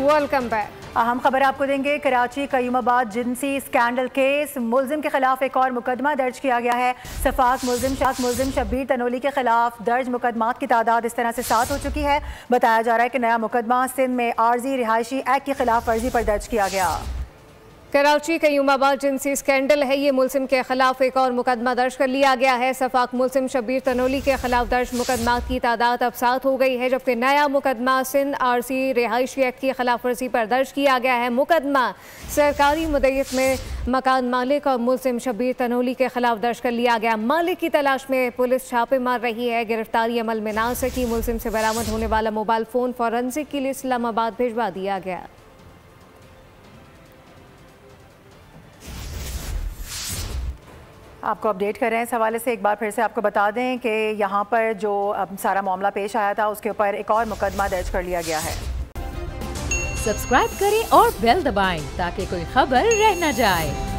Welcome back. अहम खबर आपको देंगे। कराची कयूमाबाद जिनसी स्कैंडल केस, मुलजिम के खिलाफ एक और मुकदमा दर्ज किया गया है। सफाक मुलजिम शब्बीर तनोली के खिलाफ दर्ज मुकदमात की तादाद इस तरह से 7 हो चुकी है। बताया जा रहा है कि नया मुकदमा सिंध में आर्जी रिहायशी एक्ट की खिलाफ वर्जी पर दर्ज किया गया। कराची कयूमाबाद जिनसी स्कैंडल है, ये मुलजिम के खिलाफ एक और मुकदमा दर्ज कर लिया गया है। सफाक मुलजिम शब्बीर तनोली के खिलाफ दर्ज मुकदमात की तादाद अब 7 हो गई है, जबकि नया मुकदमा सिंध आरसी रिहायशी एक्ट की खिलाफ वर्जी पर दर्ज किया गया है। मुकदमा सरकारी मुद्दत में मकान मालिक और मुलजिम शब्बीर तनोली के खिलाफ दर्ज कर लिया गया। मालिक की तलाश में पुलिस छापे मार रही है। गिरफ्तारी अमल में ना सकी मुलजिम से बरामद होने वाला मोबाइल फोन फॉरेंसिक के लिए इस्लामाबाद भिजवा दिया गया। आपको अपडेट कर रहे हैं इस हवाले से। एक बार फिर से आपको बता दें कि यहाँ पर जो सारा मामला पेश आया था उसके ऊपर एक और मुकदमा दर्ज कर लिया गया है। सब्सक्राइब करें और बेल दबाएं ताकि कोई खबर रह न जाए।